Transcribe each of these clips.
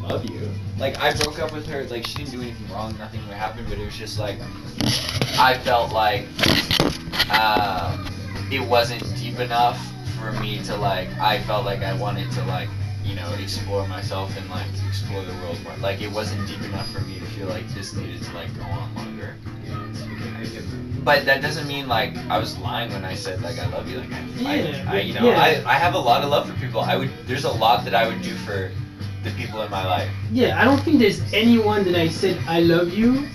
love you. Like, I broke up with her, like, she didn't do anything wrong, nothing happened, but it was just like, I felt like, it wasn't deep enough for me to, like, I felt like I wanted to, like, you know, explore myself and, like, explore the world more. Like, it wasn't deep enough for me to feel like this needed to, like, go on longer. I get that. But that doesn't mean, like, I was lying when I said, like, I love you. Like, you know, yeah. I have a lot of love for people. There's a lot that I would do for the people in my life. Yeah, I don't think there's anyone that I said I love you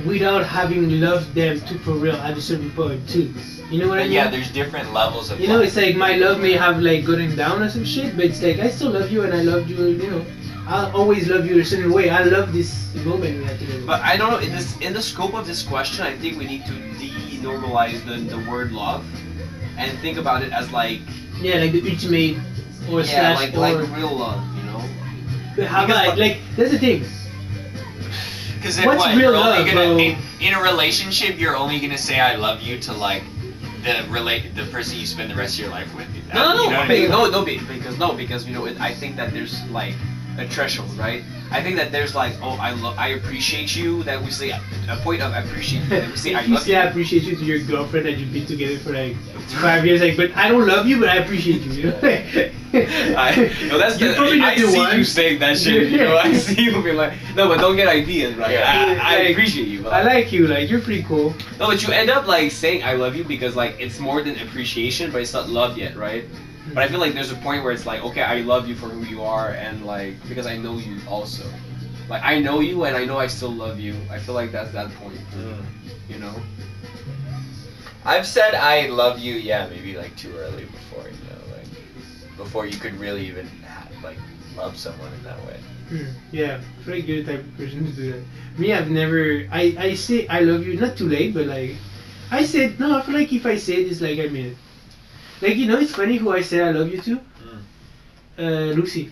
without having loved them too for real at a certain point too. You know what I But mean? yeah, there's different levels of You know, love. it's like my love may have like gotten down or some shit, but it's like I still love you and I loved you. You know, I'll always love you a certain way. I love this moment we had together. But I don't know. In the scope of this question, I think we need to de-normalize the word love, and think about it as like yeah, like the ultimate or yeah, slash like or. real love. You know. But how because about like that's the thing. Because What's what, real you're only love, gonna, bro? in a relationship, you're only gonna say I love you to like the person you spend the rest of your life with. No, You know what I mean? because you know, I think that there's like a threshold, right? I think that there's like, oh, I appreciate you. That we say a point of appreciation. That we say I If you love say you. I appreciate you to your girlfriend that you've been together for like 5 years, like, but I don't love you, but I appreciate you. You know? No, that's You're probably not I the see one. you saying that shit. You know, I see you being like, no, but don't get ideas, right? Yeah. I Like, appreciate you. But I like you, like you're pretty cool. no, but you end up like saying I love you because like it's more than appreciation, but it's not love yet, right? But I feel like there's a point where it's like, okay, I love you for who you are, and like because I know you also. Like I know you, and I know I still love you. I feel like that's that point. You know. I've said I love you, yeah, maybe like too early before, you know, like before you could really even like love someone in that way. Yeah, very good type of person to do that. Me, I've never. I say I love you not too late, but like I said no. I feel like if I say it, it's like I mean it. Like you know, it's funny who I said I love you to. Lucy.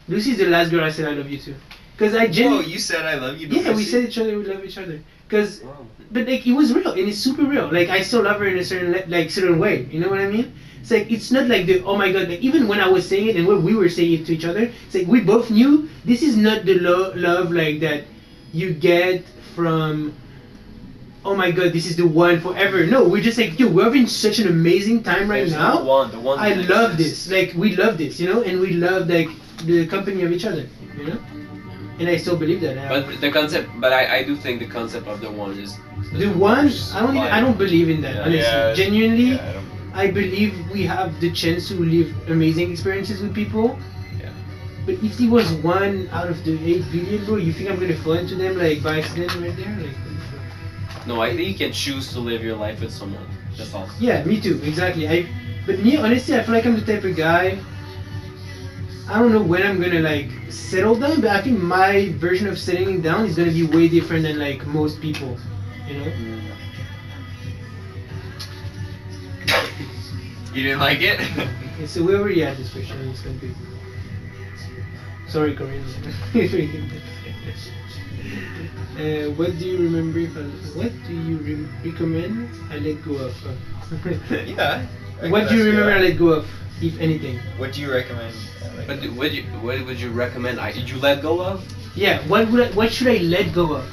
Lucy's the last girl I said I love you to. Cause I Whoa, genuinely. you said I love you to Yeah, we Lucy? said each other we love each other. Cause, but like it was real and it's super real. Like I still love her in a certain way. You know what I mean? It's like it's not like the oh my god. Like even when I was saying it and when we were saying it to each other, it's like we both knew this is not the love like that you get from. Oh my god, this is the one forever. No, we're just like yo, we're having such an amazing time right There's now. the one. I that love exists. this. Like we love this, you know, and we love like the company of each other, you know. And I still believe that. But the concept, but I do think the concept of the one is The one, I don't believe in that. Yeah. Honestly, Yeah, genuinely, yeah, I don't- I believe we have the chance to live amazing experiences with people. Yeah. But if it was one out of the 8 billion, bro, you think I'm gonna fall into them like by accident right there? Like, No, I think you can choose to live your life with someone. That's all. yeah, me too. Exactly. But me, honestly, I feel like I'm the type of guy. I don't know when I'm gonna like settle down, but I think my version of settling down is gonna be way different than like most people. You know. You didn't like it? Okay, so we already had this question. It's gonna be. Sorry, Corinne. What do you remember? What do you recommend I let go of? Yeah. What do you remember I let go of, if anything? What do you recommend? But what would you recommend? Did you let go of? Yeah. What should I let go of?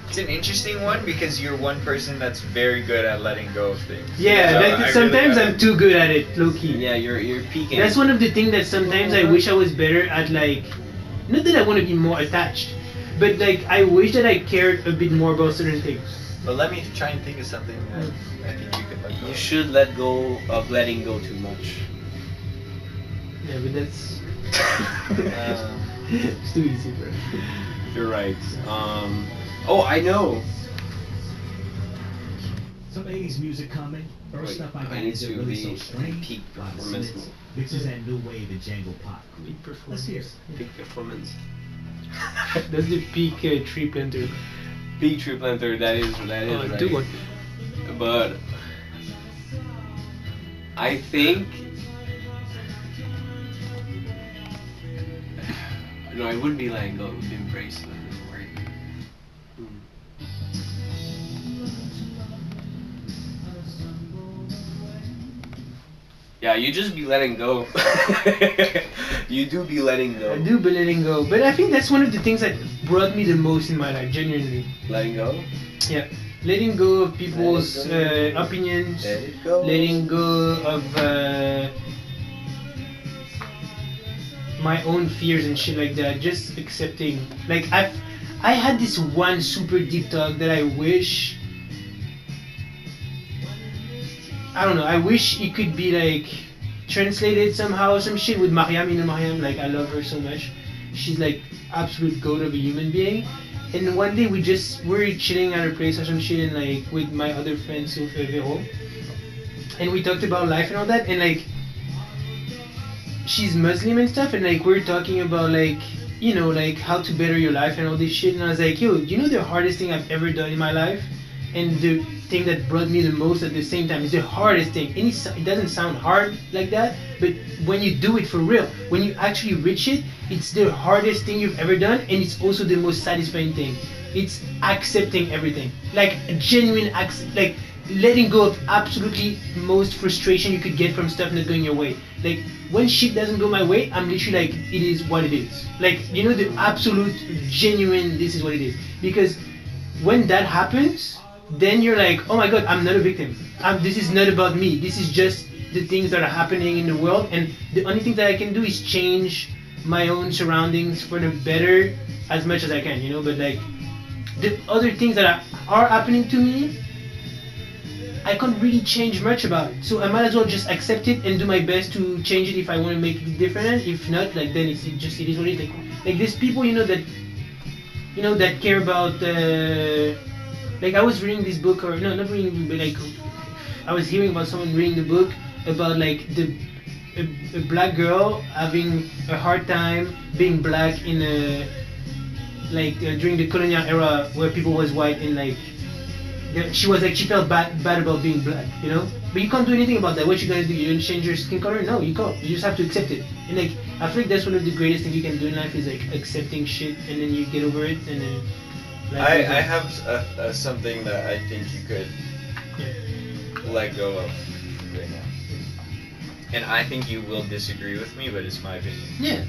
It's an interesting one because you're one person that's very good at letting go of things. Yeah. So That, I sometimes really I'm too good at it, low key. Yeah, you're peaking. That's one of the things that sometimes I wish I was better at. Like, not that I want to be more attached, but like I wish that I cared a bit more about certain things. But let me try and think of something that I think you could let go You of. should let go of letting go too much. Yeah, but that's Um, it's too easy, bro. You're right. Oh, I know. Some 80s music coming. First Wait, up, I I got need Is It to Really be So Strange peak by the performance Smiths. mode. This is that new wave of Django Pop. Peak Let's hear performance. it. Peak performance. That's the peak tree planter. Peak tree planter. That is Oh, right. do one. But I think no, I wouldn't be letting go. I would embrace them. Yeah, you just be letting go. You do be letting go. I do be letting go, but I think that's one of the things that brought me the most in my life, genuinely. Letting go. Yeah, letting go of people's opinions, Let it go. letting go of my own fears and shit like that. Just accepting. Like I had this one super deep talk that I wish. I don't know. I wish it could be like translated somehow, some shit with Mariam. You know Mariam, like I love her so much. She's like absolute goat of a human being. And one day we're chilling at her place or some shit, and like with my other friend Sophie Vero, and we talked about life and all that, and like she's Muslim and stuff, and like we're talking about like like how to better your life and all this shit, and I was like, yo, you know the hardest thing I've ever done in my life, and the thing that brought me the most at the same time is the hardest thing. And it doesn't sound hard like that, but when you do it for real, when you actually reach it, it's the hardest thing you've ever done, and it's also the most satisfying thing. It's accepting everything, like genuine like letting go of absolutely most frustration you could get from stuff not going your way. Like when shit doesn't go my way, I'm literally like, it is what it is. Like the absolute genuine, this is what it is. Because when that happens, then you're like, oh my god, I'm not a victim. This is not about me. This is just the things that are happening in the world, and the only thing that I can do is change my own surroundings for the better as much as I can, But like the other things that are happening to me, I can't really change much about it. So I might as well just accept it and do my best to change it if I want to make it different. And if not, like then it is what it is. Like there's people that care about. Like I was reading this book, or no, not reading, but like I was hearing about someone reading the book about like a black girl having a hard time being black in during the colonial era where people was white, and like she felt bad about being black, But you can't do anything about that. What you gonna do? You gonna change your skin color? No, you can't. You just have to accept it. And like I feel like that's one of the greatest things you can do in life is like accepting shit, and then you get over it, and then. I have something that I think you could let go of right now. And I think you will disagree with me, but it's my opinion. Yeah.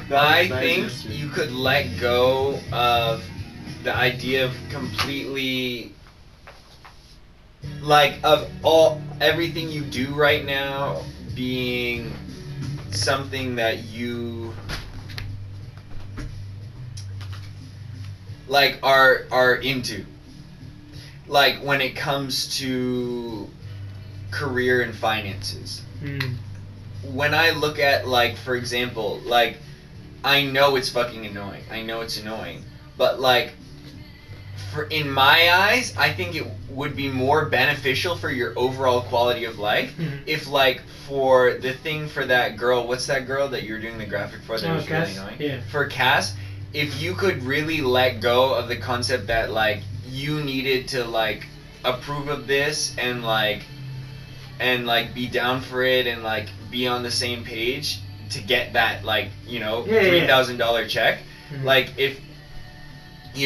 I think you could let go of the idea of completely, like, of everything you do right now being something that you like are into, like when it comes to career and finances. When I look at, like, for example, like, I know it's fucking annoying, but like in my eyes, I think it would be more beneficial for your overall quality of life if, like, for the thing for that girl, what's that girl that you're doing the graphic for that was Cass? really annoying? Yeah. For Cass, if you could really let go of the concept that, like, you needed to, like, approve of this and be down for it and, like, be on the same page to get that, like, $3,000 check, like, if,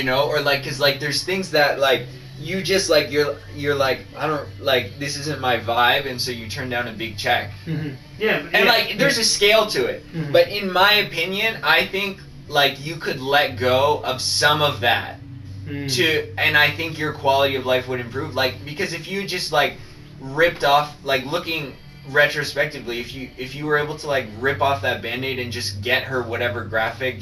or, like, because, like, there's things that, like, you just, like, you're like, I don't, like, this isn't my vibe, and so you turn down a big check. And, like, there's a scale to it. But in my opinion, I think, like, you could let go of some of that and I think your quality of life would improve. Like, because if you just, like, ripped off, like, looking retrospectively, if you were able to, like, rip off that Band-Aid and just get her whatever graphic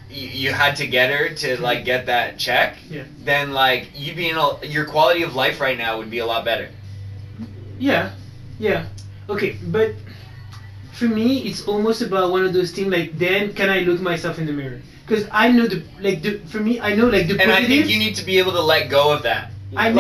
you had to get her to, like, get that check, then, like, you'd be your quality of life right now would be a lot better. Yeah. Okay, but for me, it's almost about one of those things, like, then can I look myself in the mirror? Because I know for me, I know, like, the and positives. I think you need to be able to let go of that. I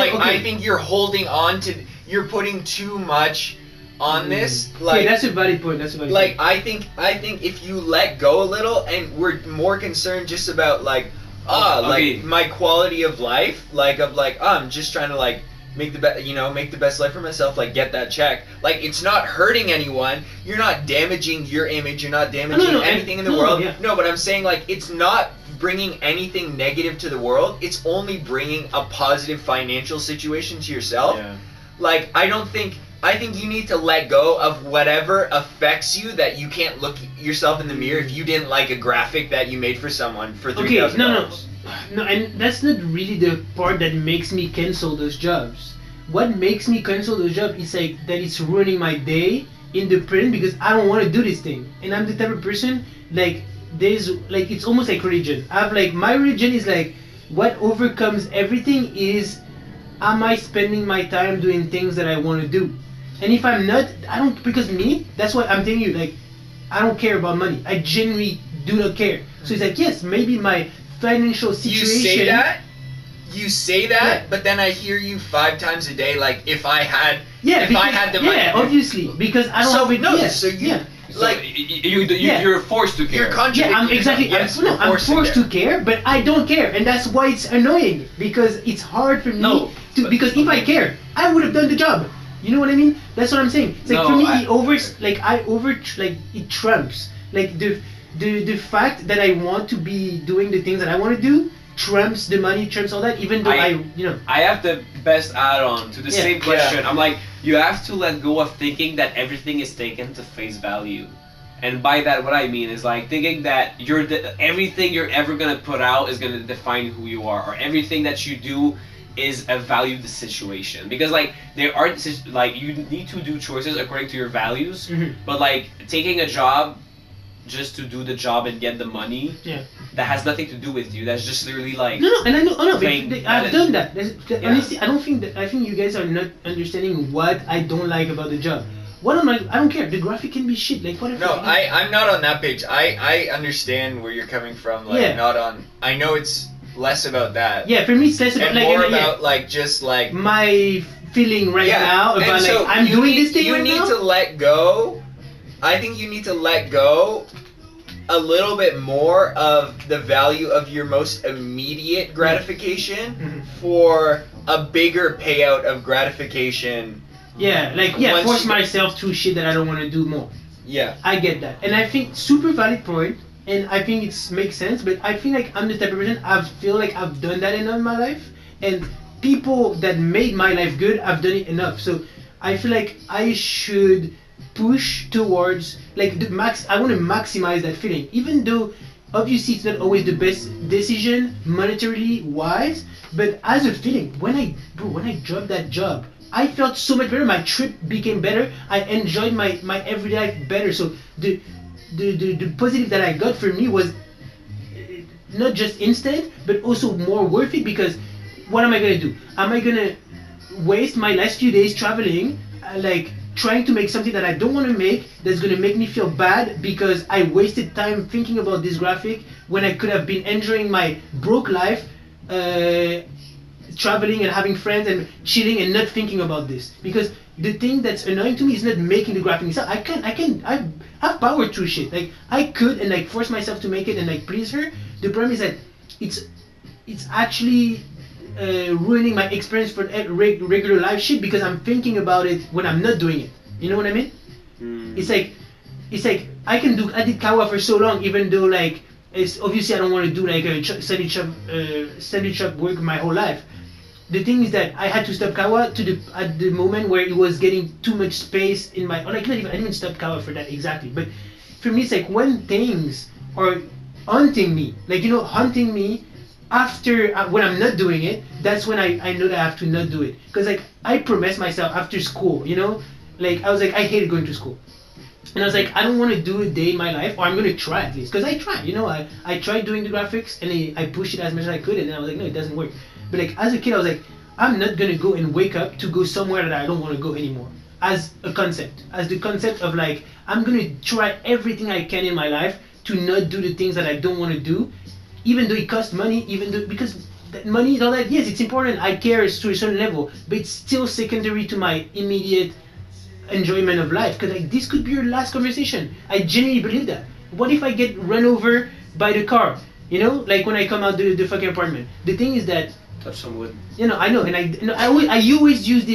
think you're holding on to, you're putting too much on this. Like, that's a valid point. Like, I think if you let go a little and we're more concerned just about, like, like, my quality of life, like, of, like, I'm just trying to, like, make the best life for myself, like, get that check. Like, it's not hurting anyone. You're not damaging your image. You're not damaging anything in the world. Yeah. No, but I'm saying, like, it's not bringing anything negative to the world. It's only bringing a positive financial situation to yourself. Yeah. like I think you need to let go of whatever affects you that you can't look yourself in the mirror if you didn't like a graphic that you made for someone for $3,000. Okay, no, and that's not really the part that makes me cancel those jobs. What makes me cancel those jobs is like that it's ruining my day in the print because I don't want to do this thing, and I'm the type of person like there's like it's almost like religion. I have like my religion is like what overcomes everything is am I spending my time doing things that I want to do, and if I'm not, I don't because me that's what I'm telling you like I don't care about money. I genuinely do not care. So it's like yes, maybe my financial situation. You say that, Yeah. but then I hear you 5 times a day. Like if I had because, had the money. yeah, obviously because I don't So have it. no, Yeah, so you yeah. So Yeah. you're forced to care. You're contradicting. Yeah, I'm exactly. yourself. Yes, I'm, no, you're I'm forced to to care, but I don't care, and that's why it's annoying because it's hard for me No, to. but- Because if I care, I would have done the job. You know what I mean? That's what I'm saying. It's like No, for me, I- it trumps like the fact that I want to be doing the things that I want to do trumps the money, trumps all that. Even though I have the best add-on to the Yeah. same question. I'm like, you have to let go of thinking that everything is taken to face value. And by that, what I mean is like thinking that everything you're ever gonna put out is gonna define who you are, or everything that you do is a valued situation. Because like there are like you need to do choices according to your values, Mhm. but like taking a job just to do the job and get the money Yeah. that has nothing to do with you. That's just literally like No, and I know. Oh no, Playing I've that done that. Yeah. Honestly, I don't think that. I think you guys are not understanding what I don't like about the job. What am I don't care. The graphic can be shit. Like whatever. No, I'm not on that page. I understand where you're coming from. Like Yeah. not on. I know it's less about that. Yeah, for me it's less about And like more yeah, about like just like my feeling right yeah. now And about so like I'm you doing need, this thing you right need now. to let go. I think you need to let go a little bit more of the value of your most immediate gratification Mhm. for a bigger payout of gratification. Yeah, like Once force you- myself to shit that I don't want to do more. Yeah. I get that, and I think super valid point, and I think it makes sense. But I feel like I'm the type of person I feel like I've done that enough in my life, and people that made my life good, I've done it enough. So I feel like I should push towards like the max. I want to maximize that feeling, even though obviously it's not always the best decision monetarily wise. But as a feeling, when I dropped that job, I felt so much better. My trip became better. I enjoyed my everyday life better. So the positive that I got for me was not just instant, but also more worth it because what am I gonna do? Am I gonna waste my last few days traveling, like trying to make something that I don't want to make that's gonna make me feel bad because I wasted time thinking about this graphic when I could have been enjoying my broke life, traveling and having friends and chilling and not thinking about this? Because the thing that's annoying to me is not making the graphic itself. I have power through shit. Like I could and like force myself to make it and like please her. The problem is that it's actually ruining my experience for regular life shit because I'm thinking about it when I'm not doing it. You know what I mean? It's like I did kawa for so long, even though like it's obviously I don't want to do like a steady shop work my whole life. The thing is that I had to stop kawa at the moment where it was getting too much space in my, or like not even, I didn't even stop kawa for that exactly, but for me it's like when things are hunting me, like hunting me after when I'm not doing it, that's when I know that I have to not do it. Because like I promised myself after school, like I was like I hated going to school, and I was like I don't want to do a day in my life, or I'm gonna try at least, because I tried, I tried doing the graphics and I pushed it as much as I could, and then I was like no, it doesn't work. But like as a kid I was like I'm not gonna go and wake up to go somewhere that I don't want to go anymore. As the concept of like I'm gonna try everything I can in my life to not do the things that I don't want to do, even though it costs money, because that money is all that. Yes, it's important. I care to a certain level, but it's still secondary to my immediate enjoyment of life. Because like this could be your last conversation. I genuinely believe that. What if I get run over by the car? Like when I come out the fucking apartment. The thing is that touch some wood. I know, and I always use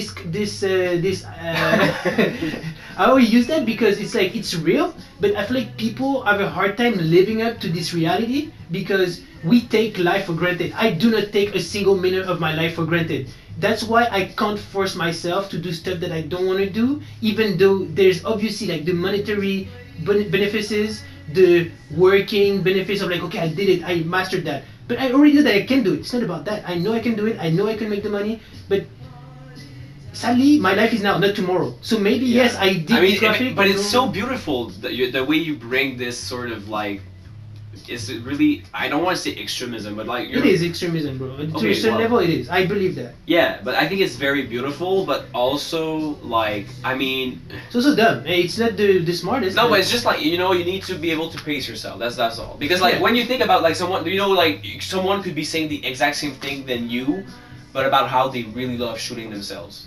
I always use that because it's like it's real, but I feel like people have a hard time living up to this reality because we take life for granted. I do not take a single minute of my life for granted. that's why I can't force myself to do stuff that I don't want to do, even though there's obviously like the monetary benefits, the working benefits of like, okay, I did it, I mastered that. But I already know that I can do it. It's not about that. I know I can do it. I know I can make the money. But sadly, my life is now, not tomorrow. So maybe yes, I did. I mean, graphic, but it's so beautiful the way you bring this sort of like. Is it really? I don't want to say extremism, but like it is extremism, bro. To Okay, a certain well, level, it is. I believe that. yeah, but I think it's very beautiful, but also like I mean. It's also dumb. It's not the smartest. No, but it's just like you need to be able to pace yourself. That's all. Because like Yeah. when you think about like someone, like someone could be saying the exact same thing than you, but about how they really love shooting themselves.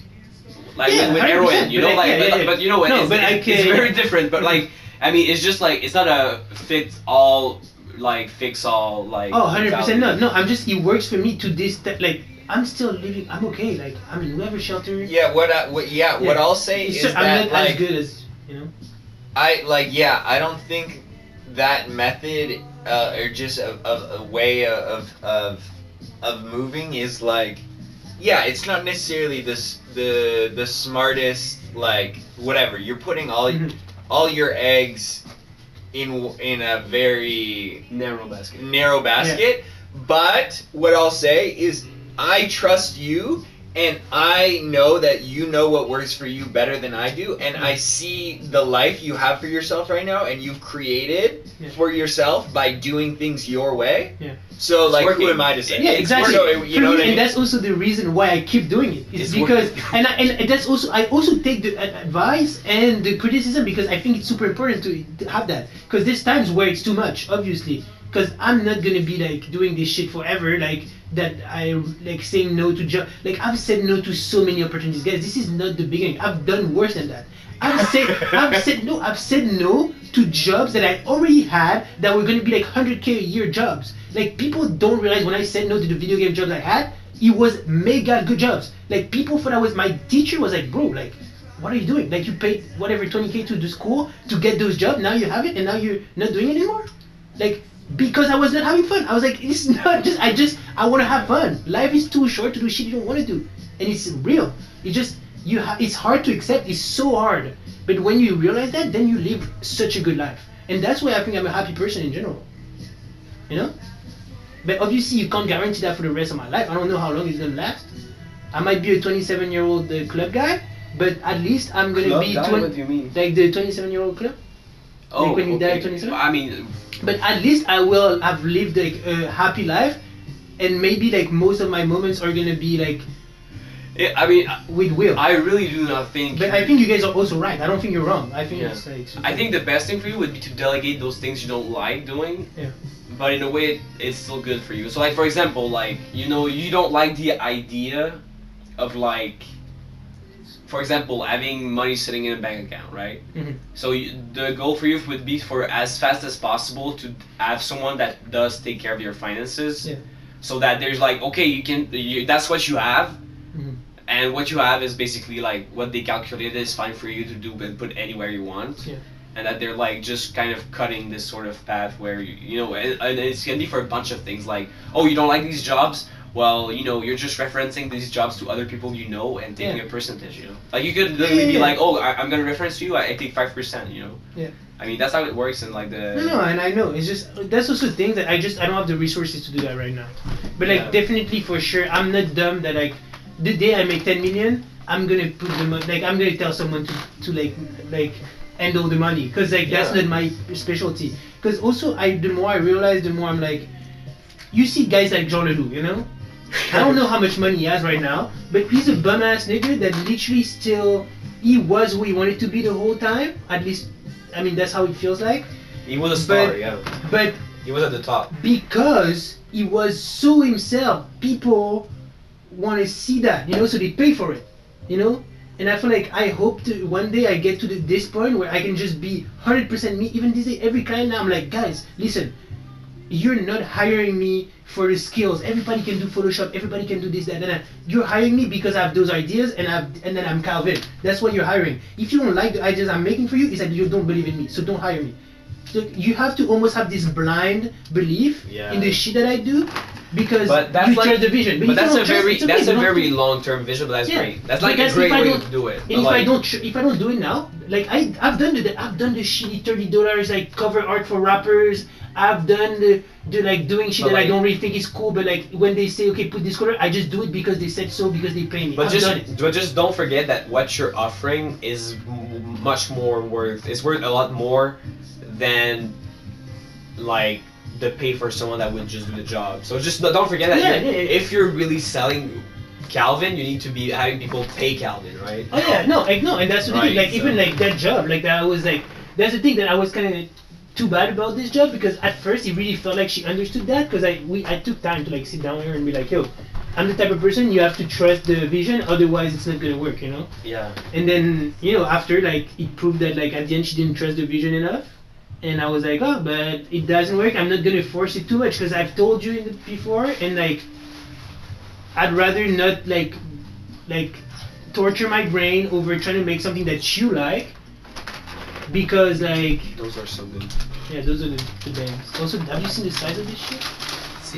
Like Yeah, with 100%, heroin, but like, yeah. but you know what? No, it's, but it's, like, it's very different. But like I mean, it's just like it's not a fix all like. Oh, 100%. mentality. No. I'm just. It works for me to this. Like I'm still living. I'm okay. Like I'm in whoever shelter. Yeah, what I'll say It's is just, I'm that not like as good as I don't think that method or just a way of moving is like, yeah, it's not necessarily the smartest, like whatever. You're putting all your eggs in a very narrow basket. but what I'll say is I trust you, and I know that you know what works for you better than I do, and I see the life you have for yourself right now, and you've created for yourself by doing things your way. Yeah. So like, working. who am I to say? Yeah, exactly. So, you know what I mean? And that's also the reason why I keep doing it. It's because, working. and that's also, I also take the advice and the criticism because I think it's super important to have that. Because there's times where it's too much, obviously. Because I'm not gonna be like doing this shit forever. Like that, I like saying no to job. Like I've said no to so many opportunities, guys. This is not the beginning. I've done worse than that. I've said no to jobs that I already had that were gonna be like 100K a year jobs. Like people don't realize when I said no to the video game jobs I had, it was mega good jobs. Like people thought I was, my teacher was like, bro, like, what are you doing? Like you paid whatever 20K to the school to get those jobs. Now you have it, and now you're not doing it anymore. Like because I was not having fun. I was like, it's not just I want to have fun. Life is too short to do shit you don't want to do, and it's real. It just it's hard to accept. It's so hard. But when you realize that, then you live such a good life, and that's why I think I'm a happy person in general. You know. But obviously you can't guarantee that for the rest of my life. I don't know how long it's gonna last. I might be a 27-year-old club guy, but at least I'm gonna Club be guy? What do you mean? like the 27-year-old club. Oh, like when you die okay. at 27. I mean, But at least I will have lived like a happy life, and maybe like most of my moments are gonna be like I mean, with Will. I really do not think. But I think you guys are also right. I don't think you're wrong. I think Yeah. it's like. I think the best thing for you would be to delegate those things you don't like doing. Yeah. But in a way, it's still good for you. So, like for example, like you don't like the idea of like, for example, having money sitting in a bank account, right? Mhm. So the goal for you would be for as fast as possible to have someone that does take care of your finances. Yeah. So that there's like, okay, that's what you have. Mhm. And what you have is basically like what they calculated is fine for you to do and put anywhere you want. Yeah. And that they're like just kind of cutting this sort of path where and it's gonna be for a bunch of things like, oh, you don't like these jobs, well, you're just referencing these jobs to other people and taking Yeah. a percentage, like you could literally be Yeah. like, oh, I'm gonna reference you, I take 5%, Yeah. I mean that's how it works in like the No, and I know it's just that's also things that I don't have the resources to do that right now. But like Yeah. definitely for sure, I'm not dumb that like the day I make 10 million, I'm gonna put the money. Like I'm gonna tell someone to like handle the money, because like that's Yeah. not my specialty. Because also the more I realize, the more I'm like, you see guys like Jean Leloup, I don't know how much money he has right now, but he's a bum ass nigga that literally he was who he wanted to be the whole time. At least, I mean that's how it feels like. he was a star, But- yeah, But he was at the top. because he was so himself, people want to see that, so they pay for it, and I feel like I hope to one day I get to this point where I can just be 100% me. Even this day, every client now I'm like, guys, listen, you're not hiring me for the skills. Everybody can do Photoshop, everybody can do this, that, and that. You're hiring me because I have those ideas, and then I'm Calvin. That's what you're hiring. If you don't like the ideas I'm making for you, it's like you don't believe in me, so don't hire me. So you have to almost have this blind belief Yeah. in the shit that I do, because But that's you like- trust the vision. But if that's you a don't trust, very it's okay, that's a you don't have very to- long term vision, but that's Yeah. great. That's But like a that's great if I way don't- to do it. And But if like, I don't do it now, like I've done the shitty $30 like cover art for rappers. I've done the like doing shit But that I like- don't really think is cool, but like when they say okay put this color, I just do it because they said so because they pay me. But I've done it. just don't forget that what you're offering is much more worth. It's worth a lot more than like the pay for someone that would just do the job. So just don't forget that Yeah, you're- yeah, yeah. if you're really selling Calvin, you need to be having people pay Calvin, right? Oh yeah, no, like no, and that's the Right, thing. Like so- even like that job, like that I was like, that's the thing that I was kind of too bad about this job because at first it really felt like she understood that because I took time to like sit down with her and be like, yo, I'm the type of person you have to trust the vision, otherwise it's not gonna work, you know. Yeah. And then after like it proved that like at the end she didn't trust the vision enough, and I was like, oh, but it doesn't work. I'm not gonna force it too much because I've told you before, and like I'd rather not like torture my brain over trying to make something that you like because like Those are so good. yeah, those are the bands. Also, have you seen the size of this shit?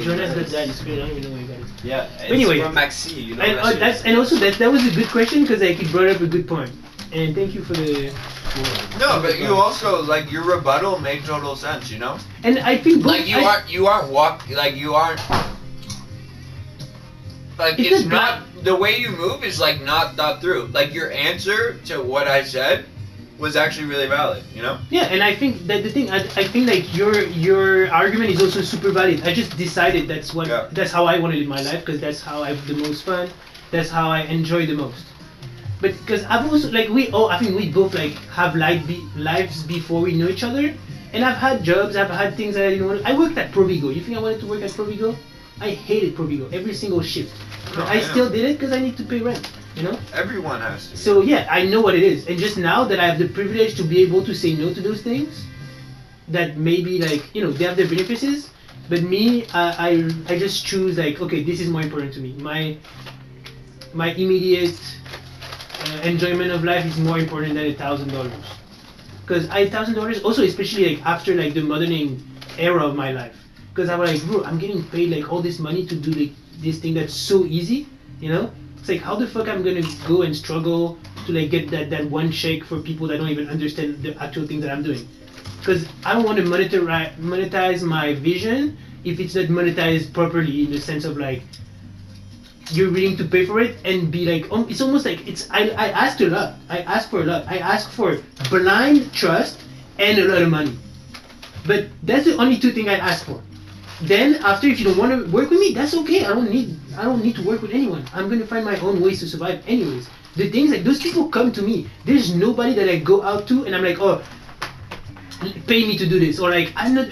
Jonas got that. It's great. I don't even know where you got it. Yeah. It's Anyway. from Maxi, you know. And also that was a good question because like it brought up a good point. And thank you for the. No, but you also like your rebuttal made total sense, you know. And I think both, Like you aren't like It's it's just not the way you move is like not thought through. Like your answer to what I said was actually really valid, you know. Yeah, and I think that the thing I think like your argument is also super valid. I just decided that's how I want to live my life because that's how I have the most fun. That's how I enjoy the most. But because I've also like I think we both like have lives before we know each other, and I've had jobs, I've had things that I didn't want. I worked at Provigo. You think I wanted to work at Provigo? I hated Provigo every single shift, but I still did it because I need to pay rent. You know. Everyone has to. So yeah, I know what it is, and just now that I have the privilege to be able to say no to those things, that maybe like they have their benefits, but me, I just choose like okay, this is more important to me. My immediate enjoyment of life is more important than $1,000, because $1,000 also especially like after like the modeling era of my life, because I'm like bro, I'm getting paid like all this money to do like this thing that's so easy, It's like how the fuck I'm gonna go and struggle to like get that one check for people that don't even understand the actual thing that I'm doing, because I don't want to monetize my vision if it's not monetized properly in the sense of like you're willing to pay for it and be like it's almost like I asked a lot. I asked for a lot. I asked for blind trust and a lot of money, but that's the only two things I asked for. Then after, if you don't want to work with me, that's okay. I don't need to work with anyone. I'm gonna find my own ways to survive anyways. The things like those people come to me. There's nobody that I go out to and I'm like, oh, pay me to do this, or like I'm not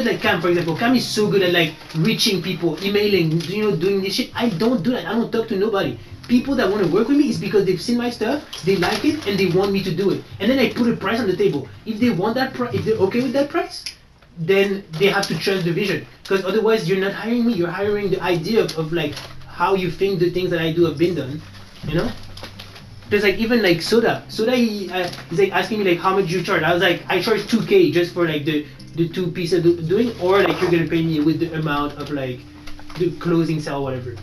like Cam, for example. Cam is so good at like reaching people, emailing, doing this shit. I don't do that. I don't talk to nobody. People that want to work with me is because they've seen my stuff, they like it, and they want me to do it. And then I put a price on the table. If they want that price, if they're okay with that price, then they have to trust the vision, because otherwise you're not hiring me, you're hiring the idea of like how you think the things that I do have been done, Because like even like Soda he's like asking me like how much you charge. I was like, I charge 2K just for like the two pieces doing, or like you're gonna pay me with the amount of like the closing sale, whatever.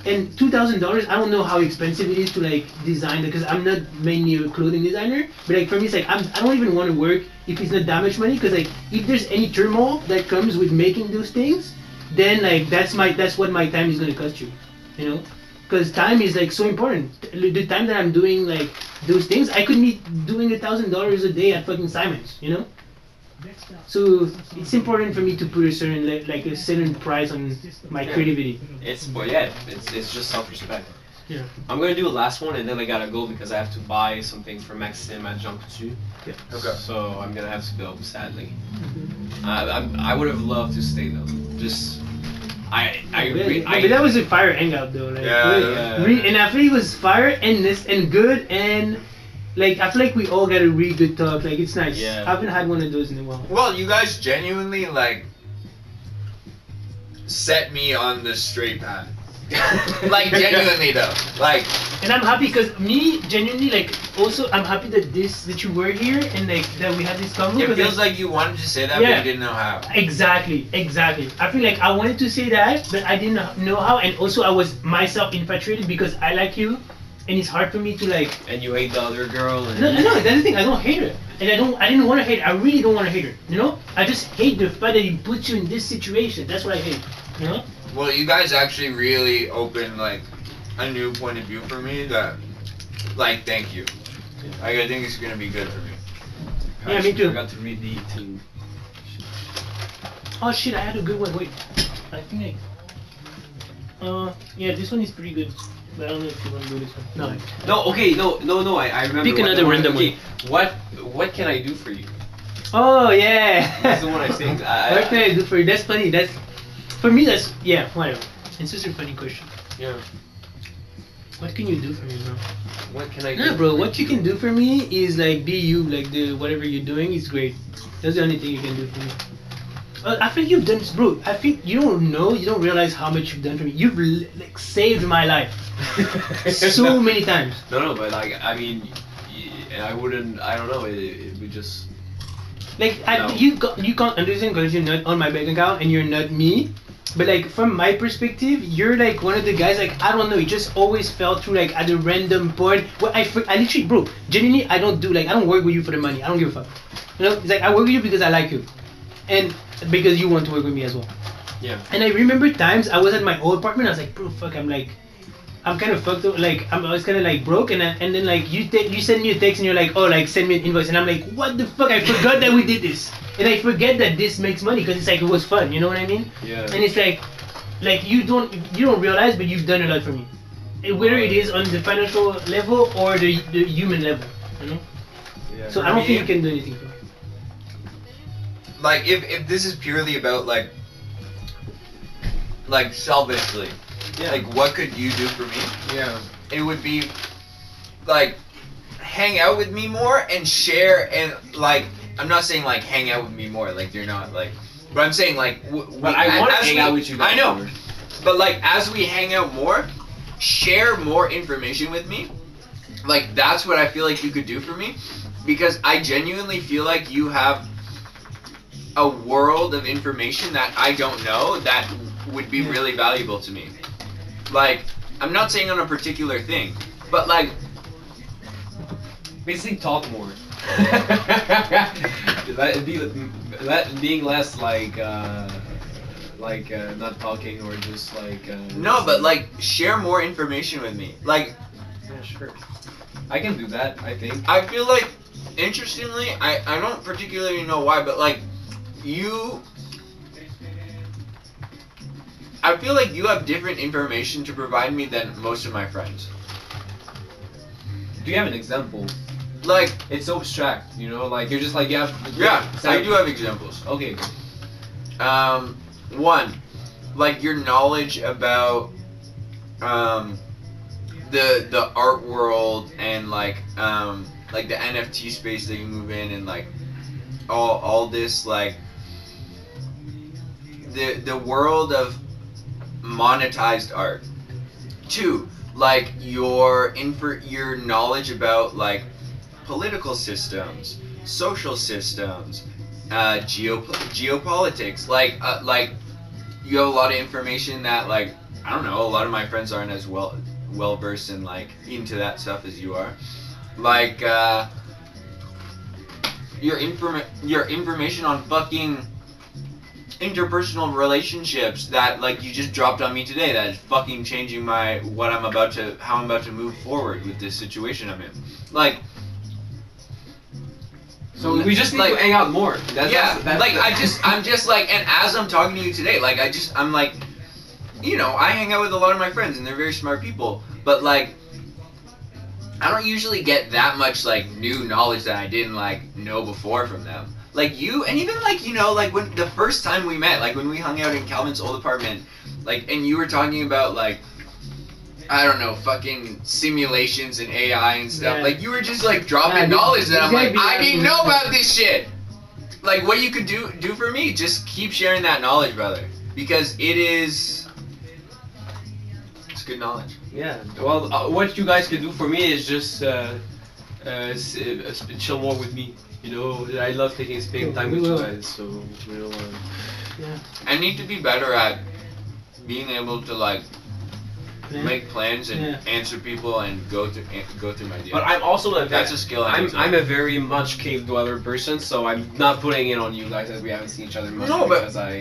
And $2,000, I don't know how expensive it is to like design, because I'm not mainly a clothing designer. But like for me, it's like I don't even want to work if it's not that much money, because like if there's any turmoil that comes with making those things, then like that's what my time is gonna cost you, Because time is like so important. The time that I'm doing like those things, I could be doing $1,000 a day at fucking Simon's, So it's important for me to put a certain price on my creativity. It's just self-respect. Yeah. I'm gonna do a last one and then I gotta go because I have to buy something for Maxime at Jean Coutu. Yeah. Okay. So I'm gonna have to go, sadly. I would have loved to stay though. Just But that was a fire hangout though. Like, Yeah. and I feel it was fire and good, and like I feel like we all got a really good talk. Like it's nice. Yeah. I haven't had one of those in a while. Well, you guys genuinely like set me on the straight path. Like genuinely though. Like And I'm happy because me genuinely like also I'm happy that you were here and like that we had this convo. it 'Cause, feels like you wanted to say that, but Yeah. you didn't know how. Exactly. I feel like I wanted to say that, but I didn't know how, and also I was myself infatuated because I like you, and it's hard for me to like. And you hate the other girl. And No, that's the thing. I don't hate her, and I didn't want to hate her. I really don't want to hate her. You know, I just hate the fact that he puts you in this situation. That's what I hate. You know. Well, you guys actually really opened like a new point of view for me that, like, thank you. Like, I think it's gonna be good for me. Yeah, me too. I got to read the too. Oh shit! I had a good one. Wait, I think yeah, this one is pretty good, but I don't know if you want to do this one. No. No, okay, no. I remember. Pick another random okay, what can I do for you? Oh yeah. That's the one I think. What can I do for you? That's funny. That's for me. That's yeah. Whatever. It's just a funny question. Yeah. What can you do for me, bro? What can I do? No, bro. What you can do for me is like be you. Like the whatever you're doing is great. That's the only thing you can do for me. I think you've done, bro. I think you don't know. You don't realize how much you've done for me. You've like saved my life so many times. No, but like I mean, I wouldn't. I don't know. It would just. Like No. you can't understand because you're not on my bank account and you're not me. But like from my perspective, you're like one of the guys. Like I don't know, it just always fell through like at a random point. Where I literally, bro, genuinely, I don't work with you for the money. I don't give a fuck. You know, it's like I work with you because I like you, and because you want to work with me as well. Yeah. And I remember times I was at my old apartment. I was like, bro, fuck, I'm kind of fucked up. Like I was kind of like broke, and then like you send me a text and you're like, oh, like send me an invoice, and I'm like, what the fuck? I forgot that we did this, and I forget that this makes money because it's like it was fun. You know what I mean? Yeah. And it's like you don't realize, but you've done a lot for me, whether it is on the financial level or the human level. You know. Yeah. So I don't think you can do anything for me. Like, if this is purely about like selfishly, Yeah. like what could you do for me? Yeah. It would be like hang out with me more and share, and like I'm not saying like hang out with me more, like you're not like, but I'm saying like But I want to as hang we- out with you. Guys I know, more. but like as we hang out more, share more information with me. Like that's what I feel like you could do for me, because I genuinely feel like you have a world of information that I don't know that would be really valuable to me. Like, I'm not saying on a particular thing, but like, Basically, talk more. Being less like not talking or just like. no, but like, share more information with me. Like, Yeah, sure. I can do that. I think. I feel like, interestingly, I don't particularly know why, but like, I feel like you have different information to provide me than most of my friends. Do you have an example? Like, It's so abstract, you know. Like you're just like you have. yeah, I do have examples. Okay. One, like your knowledge about the art world and like the NFT space that you move in, and like all this like the world of monetized art. Two, like your knowledge about like political systems, social systems, geopolitics. Like you have a lot of information that like I don't know, a lot of my friends aren't as well versed in like into that stuff as you are. Like your information on fucking interpersonal relationships that like you just dropped on me today, that is fucking changing how I'm about to move forward with this situation I'm in. Like, So we just need like, to hang out more. That's like I'm just like, and as I'm talking to you today, like I'm like, you know, I hang out with a lot of my friends and they're very smart people, but like I don't usually get that much like new knowledge that I didn't like know before from them. Like you, and even like, you know, like when the first time we met, like when we hung out in Calvin's old apartment, like, and you were talking about like, I don't know, fucking simulations and AI and stuff. Yeah. Like you were just like dropping Yeah, knowledge that I'm these like, guys be I didn't like- know about this shit. Like what you could do for me, just keep sharing that knowledge, brother, because it is good knowledge. Yeah. Well, what you guys can do for me is just chill more with me. You know, I love spending time with you guys. So you know. Yeah. I need to be better at being able to like Yeah. make plans and Yeah. answer people and go through my day. But I'm also That's a skill I need to I'm learn. a very much cave dweller person, so I'm not putting it on you guys as we haven't seen each other much No, but- because I